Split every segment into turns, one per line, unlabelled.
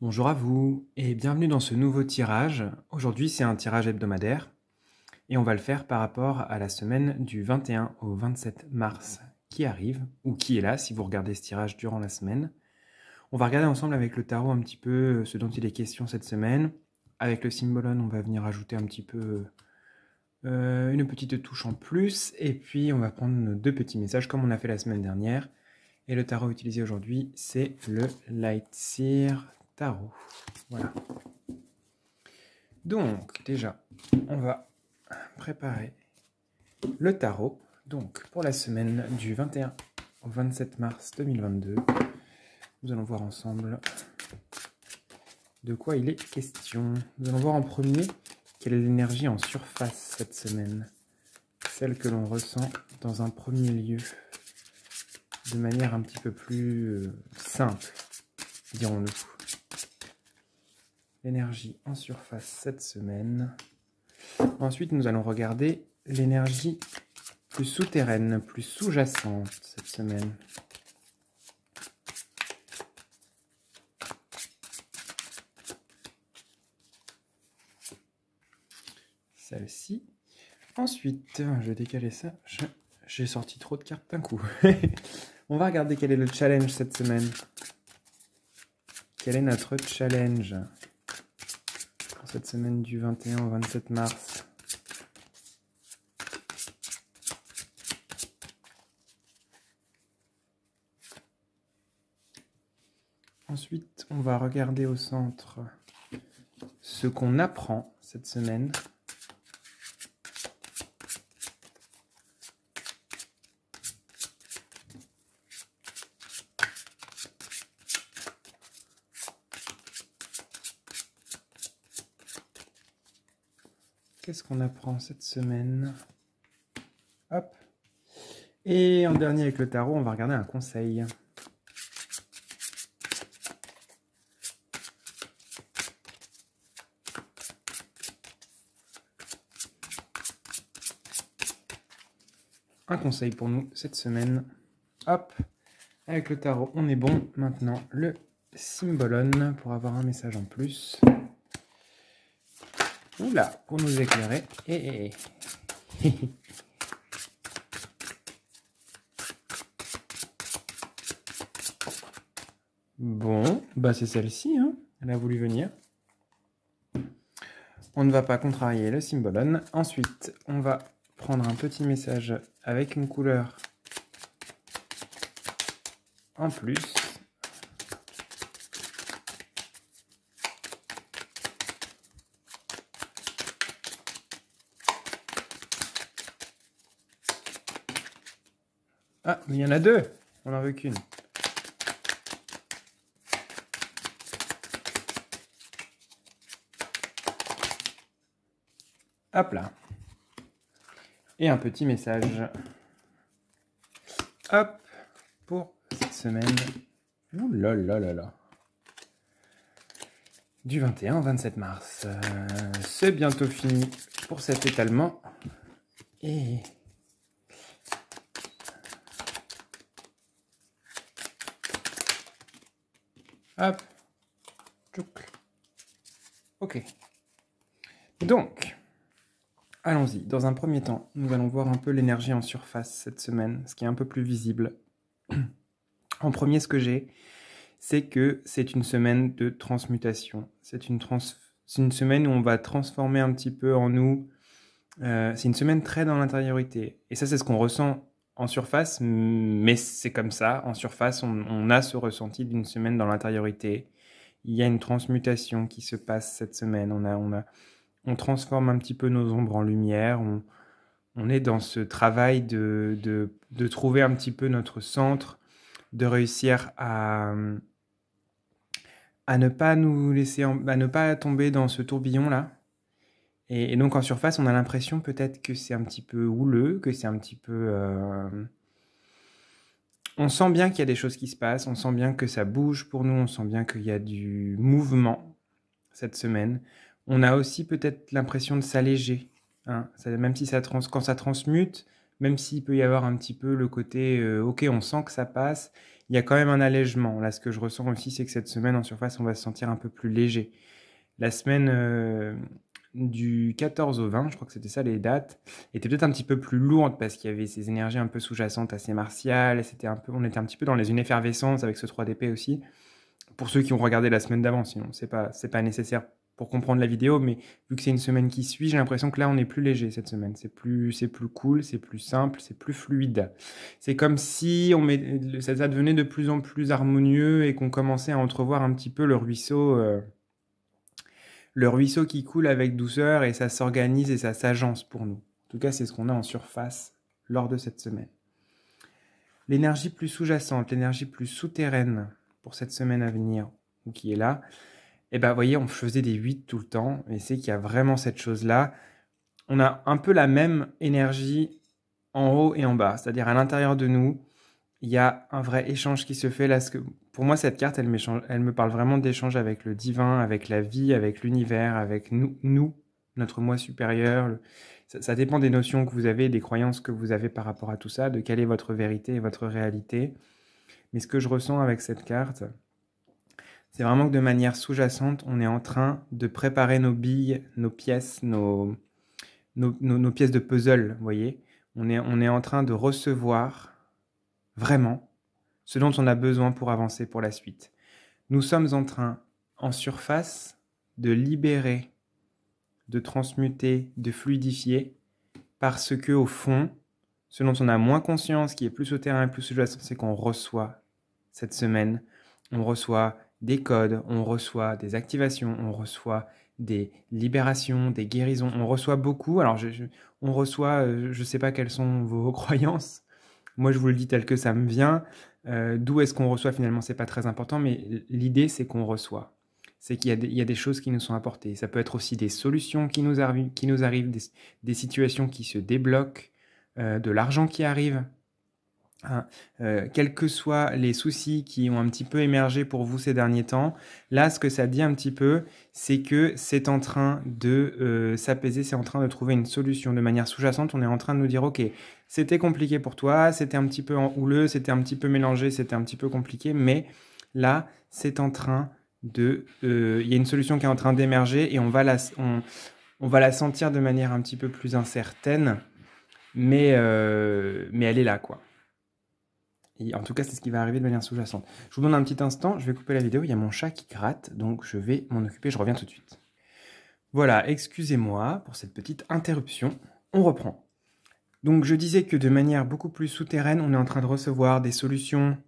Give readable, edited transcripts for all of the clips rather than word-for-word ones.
Bonjour à vous et bienvenue dans ce nouveau tirage. Aujourd'hui, c'est un tirage hebdomadaire et on va le faire par rapport à la semaine du 21 au 27 mars qui arrive, ou qui est là si vous regardez ce tirage durant la semaine. On va regarder ensemble avec le tarot un petit peu ce dont il est question cette semaine. Avec le Symbolon, on va venir ajouter un petit peu une petite touche en plus, et puis on va prendre nos deux petits messages comme on a fait la semaine dernière. Et le tarot utilisé aujourd'hui, c'est le Lightseer Tarot. Voilà. Donc, déjà, on va préparer le tarot. Donc, pour la semaine du 21 au 27 mars 2022, nous allons voir ensemble de quoi il est question. Nous allons voir en premier quelle est l'énergie en surface cette semaine. Celle que l'on ressent dans un premier lieu, de manière un petit peu plus simple, dirons-nous. L'énergie en surface cette semaine. Ensuite, nous allons regarder l'énergie plus souterraine, plus sous-jacente cette semaine. Celle-ci. Ensuite, je vais décaler ça. J'ai sorti trop de cartes d'un coup. On va regarder quel est le challenge cette semaine. Quel est notre challenge pour cette semaine du 21 au 27 mars. Ensuite, on va regarder au centre ce qu'on apprend cette semaine. Qu'est-ce qu'on apprend cette semaine? Hop. Et en dernier avec le tarot, on va regarder un conseil. Un conseil pour nous cette semaine. Hop. Avec le tarot, on est bon. Maintenant, le Symbolon pour avoir un message en plus. Oula, pour nous éclairer. Bon, bah c'est celle-ci, hein. Elle a voulu venir. On ne va pas contrarier le Symbolon. Ensuite, on va prendre un petit message avec une couleur en plus. Ah, mais il y en a deux. On n'en veut qu'une. Hop là. Et un petit message. Hop. Pour cette semaine. Ouh là là là là. Du 21 au 27 mars. C'est bientôt fini pour cet étalement. Et... hop. Tchouk. Ok. Donc, allons-y. Dans un premier temps, nous allons voir un peu l'énergie en surface cette semaine, ce qui est un peu plus visible. En premier, ce que j'ai, c'est que c'est une semaine de transmutation. C'est une semaine où on va transformer un petit peu en nous. C'est une semaine très dans l'intériorité. Et ça, c'est ce qu'on ressent en surface, mais c'est comme ça. En surface, on a ce ressenti d'une semaine dans l'intériorité. Il y a une transmutation qui se passe cette semaine. On transforme un petit peu nos ombres en lumière. On est dans ce travail de trouver un petit peu notre centre, de réussir à ne pas nous laisser, à ne pas tomber dans ce tourbillon-là. Et donc en surface, on a l'impression peut-être que c'est un petit peu houleux, que c'est un petit peu... On sent bien qu'il y a des choses qui se passent, on sent bien que ça bouge pour nous, on sent bien qu'il y a du mouvement cette semaine. On a aussi peut-être l'impression de s'alléger, hein. Même si quand ça transmute, même s'il peut y avoir un petit peu le côté ok, on sent que ça passe, il y a quand même un allègement. Là, ce que je ressens aussi, c'est que cette semaine, en surface, on va se sentir un peu plus léger. La semaine du 14 au 20, je crois que c'était ça les dates, était peut-être un petit peu plus lourde parce qu'il y avait ces énergies un peu sous-jacentes assez martiales. On était un petit peu dans une effervescence avec ce 3 d'épée aussi. Pour ceux qui ont regardé la semaine d'avant, sinon c'est pas nécessaire pour comprendre la vidéo, mais vu que c'est une semaine qui suit, j'ai l'impression que là on est plus léger cette semaine. C'est plus cool, c'est plus simple, c'est plus fluide. C'est comme si ça devenait de plus en plus harmonieux et qu'on commençait à entrevoir un petit peu le ruisseau qui coule avec douceur et ça s'organise et ça s'agence pour nous. En tout cas, c'est ce qu'on a en surface lors de cette semaine. L'énergie plus sous-jacente, l'énergie plus souterraine pour cette semaine à venir, ou qui est là, et ben, vous voyez, on faisait des 8 tout le temps, et c'est qu'il y a vraiment cette chose-là. On a un peu la même énergie en haut et en bas, c'est-à-dire à l'intérieur de nous, il y a un vrai échange qui se fait là. Pour moi, cette carte, elle me parle vraiment d'échange avec le divin, avec la vie, avec l'univers, avec nous, notre moi supérieur. Ça dépend des notions que vous avez, des croyances que vous avez par rapport à tout ça, de quelle est votre vérité et votre réalité. Mais ce que je ressens avec cette carte, c'est vraiment que de manière sous-jacente, on est en train de préparer nos billes, nos pièces, nos pièces de puzzle, vous voyez. On est en train de recevoir vraiment ce dont on a besoin pour avancer pour la suite. Nous sommes en train, en surface, de libérer, de transmuter, de fluidifier, parce que au fond, ce dont on a moins conscience, qui est plus au terrain et plus sous-jacent, c'est qu'on reçoit cette semaine, on reçoit des codes, on reçoit des activations, on reçoit des libérations, des guérisons, on reçoit beaucoup. Alors, on reçoit, je ne sais pas quelles sont vos croyances. Moi, je vous le dis tel que ça me vient. D'où est-ce qu'on reçoit finalement, c'est pas très important, mais l'idée, c'est qu'on reçoit. C'est qu'il y a des choses qui nous sont apportées. Ça peut être aussi des solutions qui nous arrivent, des situations qui se débloquent, de l'argent qui arrive. Hein, quels que soient les soucis qui ont un petit peu émergé pour vous ces derniers temps, là, ce que ça dit un petit peu, c'est que c'est en train de s'apaiser, c'est en train de trouver une solution de manière sous-jacente. On est en train de nous dire, ok, c'était compliqué pour toi, c'était un petit peu houleux, c'était un petit peu mélangé, c'était un petit peu compliqué, mais là, c'est en train de... Il y a une solution qui est en train d'émerger et on va la sentir de manière un petit peu plus incertaine, mais elle est là, quoi. Et en tout cas, c'est ce qui va arriver de manière sous-jacente. Je vous demande un petit instant, je vais couper la vidéo, il y a mon chat qui gratte, donc je vais m'en occuper, je reviens tout de suite. Voilà, excusez-moi pour cette petite interruption, on reprend. Donc je disais que de manière beaucoup plus souterraine, on est en train de recevoir des solutions,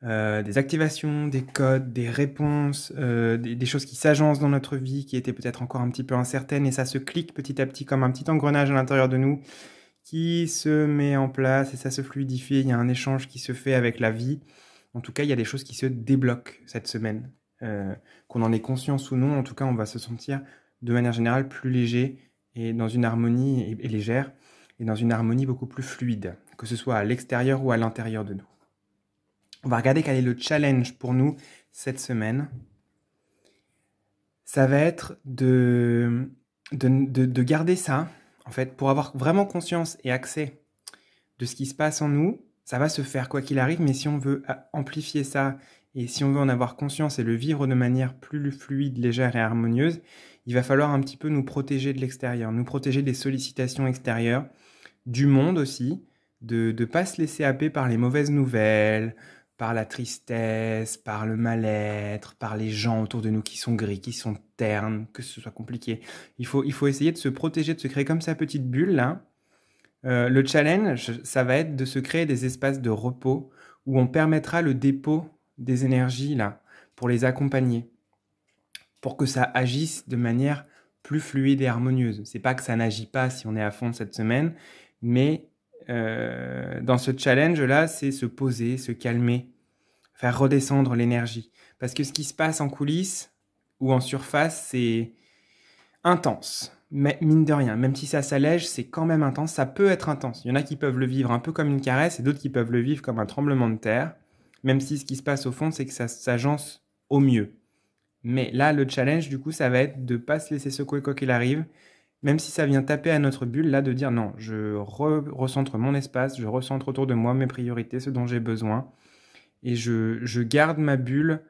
des activations, des codes, des réponses, des choses qui s'agencent dans notre vie, qui étaient peut-être encore un petit peu incertaines, et ça se clique petit à petit comme un petit engrenage à l'intérieur de nous, qui se met en place et ça se fluidifie, il y a un échange qui se fait avec la vie. En tout cas, il y a des choses qui se débloquent cette semaine. Qu'on en ait conscience ou non, en tout cas, on va se sentir de manière générale plus léger et dans une harmonie et légère et dans une harmonie beaucoup plus fluide, que ce soit à l'extérieur ou à l'intérieur de nous. On va regarder quel est le challenge pour nous cette semaine. Ça va être de garder ça. En fait, pour avoir vraiment conscience et accès de ce qui se passe en nous, ça va se faire quoi qu'il arrive, mais si on veut amplifier ça et si on veut en avoir conscience et le vivre de manière plus fluide, légère et harmonieuse, il va falloir un petit peu nous protéger de l'extérieur, nous protéger des sollicitations extérieures, du monde aussi, de ne pas se laisser happer par les mauvaises nouvelles, par la tristesse, par le mal-être, par les gens autour de nous qui sont gris, qui sont ternes, que ce soit compliqué. Il faut essayer de se protéger, de se créer comme sa petite bulle là. Le challenge, ça va être de se créer des espaces de repos où on permettra le dépôt des énergies là, pour les accompagner, pour que ça agisse de manière plus fluide et harmonieuse. C'est pas que ça n'agit pas si on est à fond cette semaine, mais dans ce challenge-là, c'est se poser, se calmer, faire redescendre l'énergie. Parce que ce qui se passe en coulisses ou en surface, c'est intense. Mais mine de rien, même si ça s'allège, c'est quand même intense. Ça peut être intense. Il y en a qui peuvent le vivre un peu comme une caresse et d'autres qui peuvent le vivre comme un tremblement de terre. Même si ce qui se passe au fond, c'est que ça s'agence au mieux. Mais là, le challenge, du coup, ça va être de ne pas se laisser secouer quoi qu'il arrive. Même si ça vient taper à notre bulle, là, de dire non, je recentre mon espace, je recentre autour de moi mes priorités, ce dont j'ai besoin. et je garde ma bulle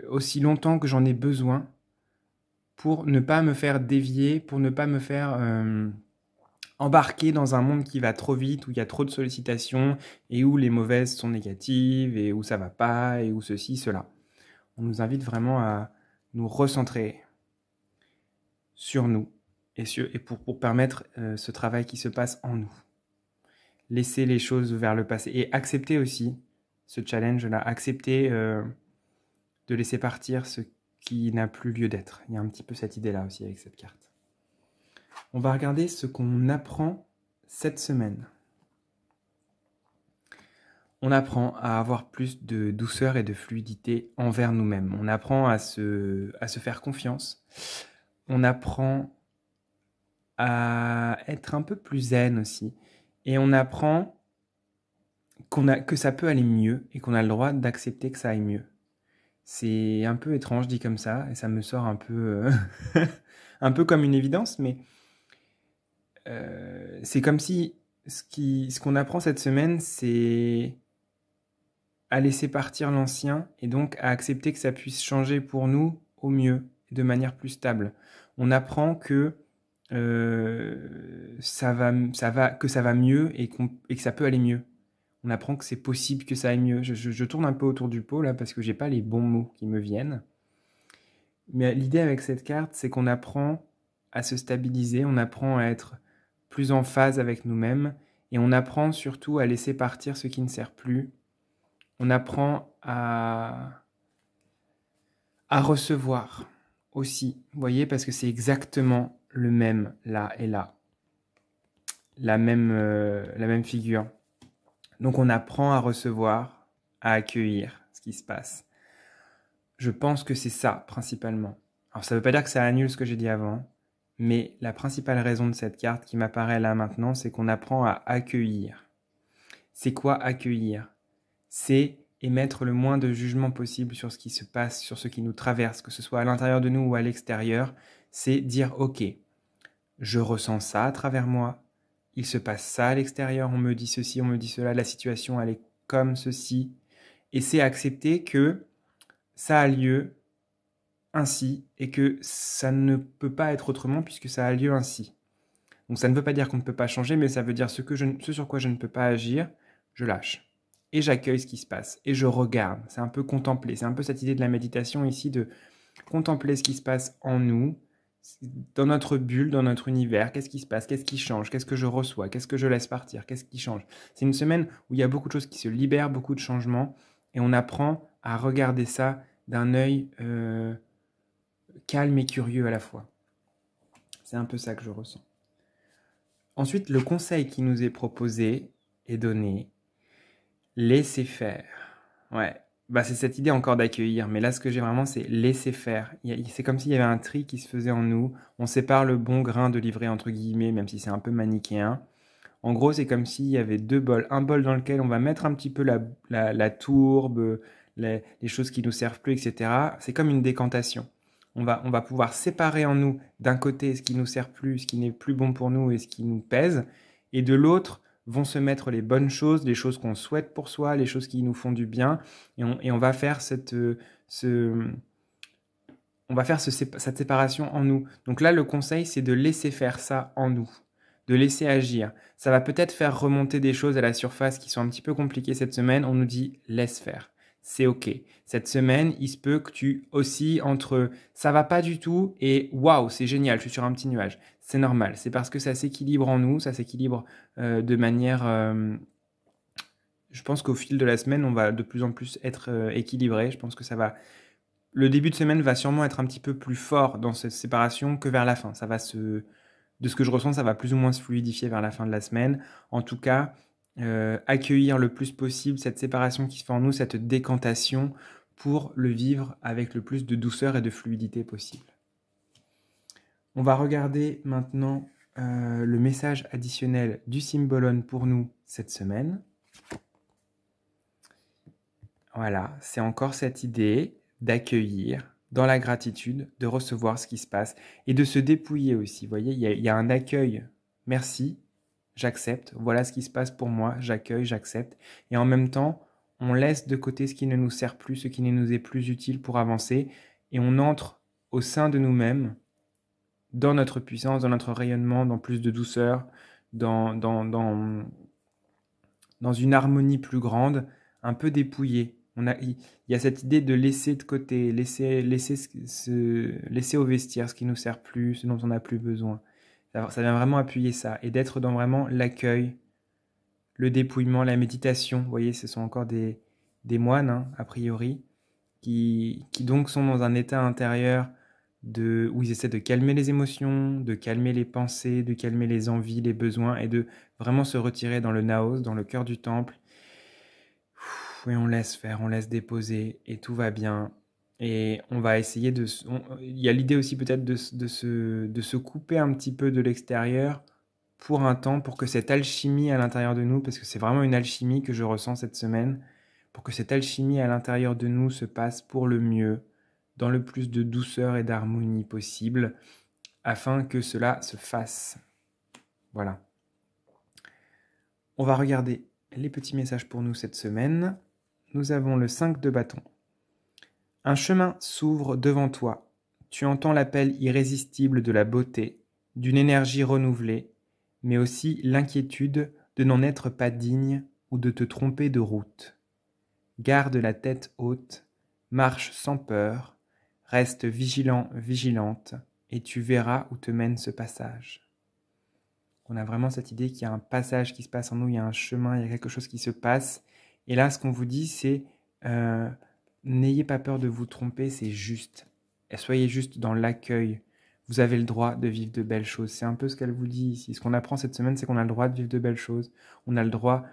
aussi longtemps que j'en ai besoin pour ne pas me faire dévier, pour ne pas me faire embarquer dans un monde qui va trop vite, où il y a trop de sollicitations et où les mauvaises sont négatives et où ça va pas et où ceci, cela. On nous invite vraiment à nous recentrer sur nous et pour permettre ce travail qui se passe en nous. Laisser les choses vers le passé et accepter aussi ce challenge-là, accepter de laisser partir ce qui n'a plus lieu d'être. Il y a un petit peu cette idée-là aussi avec cette carte. On va regarder ce qu'on apprend cette semaine. On apprend à avoir plus de douceur et de fluidité envers nous-mêmes. On apprend à se faire confiance. On apprend à être un peu plus zen aussi. Et on apprend que ça peut aller mieux et qu'on a le droit d'accepter que ça aille mieux. C'est un peu étrange dit comme ça, et ça me sort un peu, un peu comme une évidence, mais c'est comme si ce qu'on apprend cette semaine, c'est à laisser partir l'ancien et donc à accepter que ça puisse changer pour nous au mieux, de manière plus stable. On apprend que ça va mieux et que ça peut aller mieux. On apprend que c'est possible que ça aille mieux. Je tourne un peu autour du pot là parce que j'ai pas les bons mots qui me viennent. Mais l'idée avec cette carte, c'est qu'on apprend à se stabiliser, on apprend à être plus en phase avec nous-mêmes et on apprend surtout à laisser partir ce qui ne sert plus. On apprend à recevoir aussi, vous voyez, parce que c'est exactement le même là et là. La même figure. Donc on apprend à recevoir, à accueillir ce qui se passe. Je pense que c'est ça, principalement. Alors ça ne veut pas dire que ça annule ce que j'ai dit avant, mais la principale raison de cette carte qui m'apparaît là maintenant, c'est qu'on apprend à accueillir. C'est quoi accueillir? C'est émettre le moins de jugement possible sur ce qui se passe, sur ce qui nous traverse, que ce soit à l'intérieur de nous ou à l'extérieur. C'est dire, ok, je ressens ça à travers moi, il se passe ça à l'extérieur, on me dit ceci, on me dit cela, la situation elle est comme ceci. Et c'est accepter que ça a lieu ainsi et que ça ne peut pas être autrement puisque ça a lieu ainsi. Donc ça ne veut pas dire qu'on ne peut pas changer, mais ça veut dire ce sur quoi je ne peux pas agir, je lâche. Et j'accueille ce qui se passe. Et je regarde. C'est un peu contempler. C'est un peu cette idée de la méditation ici, de contempler ce qui se passe en nous, dans notre bulle, dans notre univers. Qu'est-ce qui se passe? Qu'est-ce qui change? Qu'est-ce que je reçois? Qu'est-ce que je laisse partir? Qu'est-ce qui change? C'est une semaine où il y a beaucoup de choses qui se libèrent, beaucoup de changements. Et on apprend à regarder ça d'un œil calme et curieux à la fois. C'est un peu ça que je ressens. Ensuite, le conseil qui nous est proposé et donné, laisser faire. Ouais, bah c'est cette idée encore d'accueillir, mais là ce que j'ai vraiment c'est laisser faire. C'est comme s'il y avait un tri qui se faisait en nous, on sépare le bon grain de l'ivraie entre guillemets, même si c'est un peu manichéen. En gros c'est comme s'il y avait deux bols, un bol dans lequel on va mettre un petit peu la tourbe, les choses qui nous servent plus, etc. C'est comme une décantation. On va pouvoir séparer en nous d'un côté ce qui nous sert plus, ce qui n'est plus bon pour nous et ce qui nous pèse, et de l'autre vont se mettre les bonnes choses, les choses qu'on souhaite pour soi, les choses qui nous font du bien, et on va faire cette séparation en nous. Donc là, le conseil, c'est de laisser faire ça en nous, de laisser agir. Ça va peut-être faire remonter des choses à la surface qui sont un petit peu compliquées cette semaine. On nous dit « laisse faire ». C'est ok. Cette semaine, il se peut que tu oscilles entre ça va pas du tout et waouh, c'est génial, je suis sur un petit nuage. C'est normal. C'est parce que ça s'équilibre en nous, ça s'équilibre de manière. Je pense qu'au fil de la semaine, on va de plus en plus être équilibré. Je pense que ça va. Le début de semaine va sûrement être un petit peu plus fort dans cette séparation que vers la fin. Ça va de ce que je ressens, ça va plus ou moins se fluidifier vers la fin de la semaine. En tout cas. Accueillir le plus possible cette séparation qui se fait en nous, cette décantation, pour le vivre avec le plus de douceur et de fluidité possible. On va regarder maintenant le message additionnel du Symbolon pour nous cette semaine. Voilà, c'est encore cette idée d'accueillir dans la gratitude, de recevoir ce qui se passe et de se dépouiller aussi. Vous voyez, il y a un accueil. Merci. j'accepte, voilà ce qui se passe pour moi, j'accueille, j'accepte. Et en même temps, on laisse de côté ce qui ne nous sert plus, ce qui ne nous est plus utile pour avancer, et on entre au sein de nous-mêmes, dans notre puissance, dans notre rayonnement, dans plus de douceur, dans une harmonie plus grande, un peu dépouillée. Il y a cette idée de laisser de côté, laisser au vestiaire ce qui nous sert plus, ce dont on n'a plus besoin. Ça vient vraiment appuyer ça, et d'être dans vraiment l'accueil, le dépouillement, la méditation. Vous voyez, ce sont encore des moines, hein, a priori, qui donc sont dans un état intérieur où ils essaient de calmer les émotions, de calmer les pensées, de calmer les envies, les besoins, et de vraiment se retirer dans le naos, dans le cœur du temple. Et on laisse faire, on laisse déposer, et tout va bien. Et on va essayer il y a l'idée aussi peut-être de se couper un petit peu de l'extérieur pour un temps, pour que cette alchimie à l'intérieur de nous, parce que c'est vraiment une alchimie que je ressens cette semaine, pour que cette alchimie à l'intérieur de nous se passe pour le mieux, dans le plus de douceur et d'harmonie possible, afin que cela se fasse. Voilà. On va regarder les petits messages pour nous cette semaine. Nous avons le 5 de bâton. Un chemin s'ouvre devant toi. Tu entends l'appel irrésistible de la beauté, d'une énergie renouvelée, mais aussi l'inquiétude de n'en être pas digne ou de te tromper de route. Garde la tête haute, marche sans peur, reste vigilant, vigilante, et tu verras où te mène ce passage. On a vraiment cette idée qu'il y a un passage qui se passe en nous, il y a un chemin, il y a quelque chose qui se passe. Et là, ce qu'on vous dit, c'est n'ayez pas peur de vous tromper, c'est juste. Et soyez juste dans l'accueil. Vous avez le droit de vivre de belles choses. C'est un peu ce qu'elle vous dit ici. Ce qu'on apprend cette semaine, c'est qu'on a le droit de vivre de belles choses. On a le droit,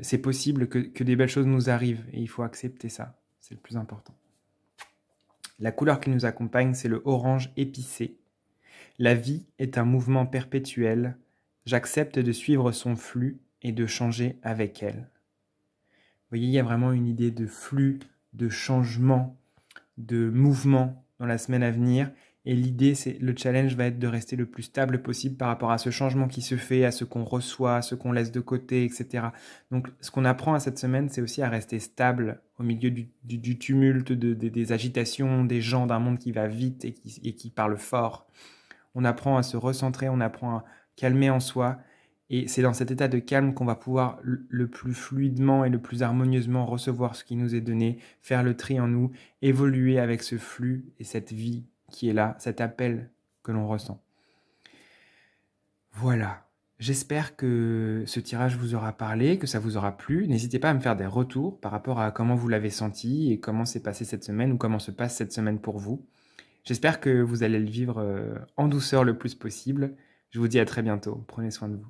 c'est possible que des belles choses nous arrivent. Et il faut accepter ça. C'est le plus important. La couleur qui nous accompagne, c'est le orange épicé. La vie est un mouvement perpétuel. J'accepte de suivre son flux et de changer avec elle. Vous voyez, il y a vraiment une idée de flux, de changement, de mouvement dans la semaine à venir. Et l'idée, le challenge va être de rester le plus stable possible par rapport à ce changement qui se fait, à ce qu'on reçoit, à ce qu'on laisse de côté, etc. Donc, ce qu'on apprend à cette semaine, c'est aussi à rester stable au milieu du tumulte, des agitations, des gens, d'un monde qui va vite et qui parle fort. On apprend à se recentrer, on apprend à calmer en soi. Et c'est dans cet état de calme qu'on va pouvoir le plus fluidement et le plus harmonieusement recevoir ce qui nous est donné, faire le tri en nous, évoluer avec ce flux et cette vie qui est là, cet appel que l'on ressent. Voilà. J'espère que ce tirage vous aura parlé, que ça vous aura plu. N'hésitez pas à me faire des retours par rapport à comment vous l'avez senti et comment s'est passé cette semaine ou comment se passe cette semaine pour vous. J'espère que vous allez le vivre en douceur le plus possible. Je vous dis à très bientôt. Prenez soin de vous.